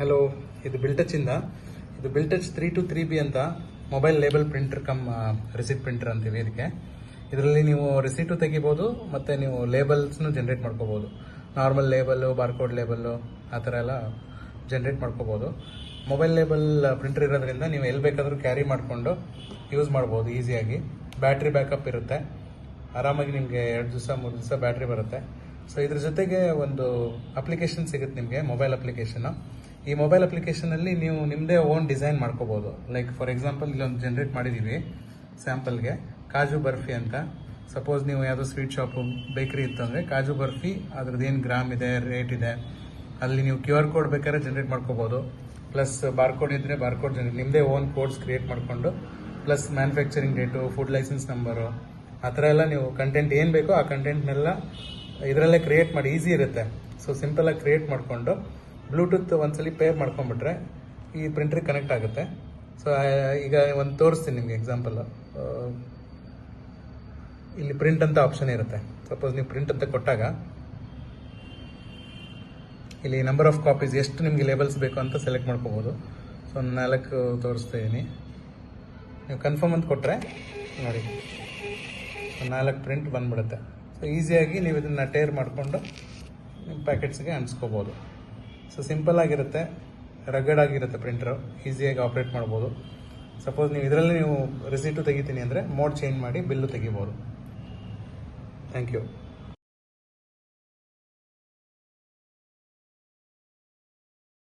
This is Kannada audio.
ಹಲೋ, ಇದು ಬಿಲ್ಟಚಿಂದ. ಇದು ಬಿಲ್ಟಚ್ 323B ಅಂತ mobile label printer come receipt printer ಅಂತೀವಿ ಇದಕ್ಕೆ. ಇದರಲ್ಲಿ ನೀವು ರಿಸೀಟು ತೆಗಿಬೋದು ಮತ್ತು ನೀವು ಲೇಬಲ್ಸ್ನು ಜನ್ರೇಟ್ ಮಾಡ್ಕೋಬೋದು. ನಾರ್ಮಲ್ ಲೇಬಲ್ಲು, ಬಾರ್ಕೋಡ್ ಲೇಬಲ್ಲು ಆ ಥರ ಎಲ್ಲ ಜನ್ರೇಟ್ ಮಾಡ್ಕೋಬೋದು. ಮೊಬೈಲ್ ಲೇಬಲ್ ಪ್ರಿಂಟರ್ ಇರೋದ್ರಿಂದ ನೀವು ಎಲ್ಲಿ ಬೇಕಾದರೂ ಕ್ಯಾರಿ ಮಾಡಿಕೊಂಡು ಯೂಸ್ ಮಾಡ್ಬೋದು ಈಸಿಯಾಗಿ. ಬ್ಯಾಟ್ರಿ ಬ್ಯಾಕಪ್ ಇರುತ್ತೆ, ಆರಾಮಾಗಿ ನಿಮಗೆ 2 ದಿವಸ 3 ದಿವಸ ಬ್ಯಾಟ್ರಿ ಬರುತ್ತೆ. ಸೊ ಇದ್ರ ಜೊತೆಗೆ ಒಂದು ಅಪ್ಲಿಕೇಶನ್ ಸಿಗುತ್ತೆ ನಿಮಗೆ, ಮೊಬೈಲ್ ಅಪ್ಲಿಕೇಶನ್. ಈ ಮೊಬೈಲ್ ಅಪ್ಲಿಕೇಶನಲ್ಲಿ ನೀವು ನಿಮ್ಮದೇ ಓನ್ ಡಿಸೈನ್ ಮಾಡ್ಕೋಬೋದು. ಲೈಕ್ ಫಾರ್ ಎಕ್ಸಾಂಪಲ್ ಇಲ್ಲೊಂದು ಜನ್ರೇಟ್ ಮಾಡಿದ್ದೀವಿ ಸ್ಯಾಂಪಲ್ಗೆ, ಕಾಜು ಬರ್ಫಿ ಅಂತ. ಸಪೋಸ್ ನೀವು ಯಾವುದೋ ಸ್ವೀಟ್ ಶಾಪು, ಬೇಕ್ರಿ ಇತ್ತಂದರೆ ಕಾಜು ಬರ್ಫಿ ಅದ್ರದ್ದು ಏನು ಗ್ರಾಮ್ ಇದೆ, ರೇಟ್ ಇದೆ, ಅಲ್ಲಿ ನೀವು QR ಕೋಡ್ ಬೇಕಾದ್ರೆ ಜನ್ರೇಟ್ ಮಾಡ್ಕೋಬೋದು. ಪ್ಲಸ್ ಬಾರ್ಕೋಡ್ ಇದ್ದರೆ ಬಾರ್ಕೋಡ್ ನಿಮ್ಮದೇ ಓನ್ ಕೋಡ್ಸ್ ಕ್ರಿಯೇಟ್ ಮಾಡಿಕೊಂಡು, plus manufacturing date, food licence number, ಆ ಥರ ಎಲ್ಲ ನೀವು ಕಂಟೆಂಟ್ ಏನು ಬೇಕೋ ಆ ಕಂಟೆಂಟ್ನೆಲ್ಲ ಇದರಲ್ಲೇ ಕ್ರಿಯೇಟ್ ಮಾಡಿ. ಈಸಿ ಇರುತ್ತೆ. ಸೊ ಸಿಂಪಲಾಗಿ ಕ್ರಿಯೇಟ್ ಮಾಡಿಕೊಂಡು ಬ್ಲೂಟೂತ್ ಒಂದ್ಸಲಿ ಪೇರ್ ಮಾಡ್ಕೊಂಡ್ಬಿಟ್ರೆ ಈ ಪ್ರಿಂಟ್ರಿಗೆ ಕನೆಕ್ಟ್ ಆಗುತ್ತೆ. ಸೊ ಈಗ ಒಂದು ತೋರಿಸ್ತೀನಿ ನಿಮಗೆ ಎಕ್ಸಾಂಪಲ್. ಇಲ್ಲಿ ಪ್ರಿಂಟ್ ಅಂತ ಆಪ್ಷನ್ ಇರುತ್ತೆ. ಸಪೋಸ್ ನೀವು ಪ್ರಿಂಟ್ ಅಂತ ಕೊಟ್ಟಾಗ ಇಲ್ಲಿ ನಂಬರ್ ಆಫ್ ಕಾಪೀಸ್, ಎಷ್ಟು ನಿಮಗೆ ಲೇಬಲ್ಸ್ ಬೇಕು ಅಂತ ಸೆಲೆಕ್ಟ್ ಮಾಡ್ಕೋಬೋದು. ಸೊ ಒಂದು 4 ತೋರಿಸ್ತಾ ಇದ್ದೀನಿ. ನೀವು ಕನ್ಫರ್ಮ್ ಅಂತ ಕೊಟ್ಟರೆ ನೋಡಿ 4 ಪ್ರಿಂಟ್ ಬಂದ್ಬಿಡುತ್ತೆ. ಸೊ ಈಸಿಯಾಗಿ ನೀವು ಇದನ್ನು ಟೇರ್ ಮಾಡಿಕೊಂಡು ನಿಮ್ಮ ಪ್ಯಾಕೆಟ್ಸ್ಗೆ ಅಂಟಿಸ್ಕೋಬೋದು. ಸೊ ಸಿಂಪಲ್ ಆಗಿರುತ್ತೆ, ರಗಡ್ ಆಗಿರುತ್ತೆ ಪ್ರಿಂಟರು, ಈಸಿಯಾಗಿ ಆಪ್ರೇಟ್ ಮಾಡ್ಬೋದು. ಸಪೋಸ್ ನೀವು ಇದರಲ್ಲಿ ನೀವು ರಿಸೀಟು ತೆಗಿತೀನಿ ಅಂದರೆ ಮೋಡ್ ಚೇಂಜ್ ಮಾಡಿ ಬಿಲ್ಲು ತೆಗಿಬೋದು. Thank you.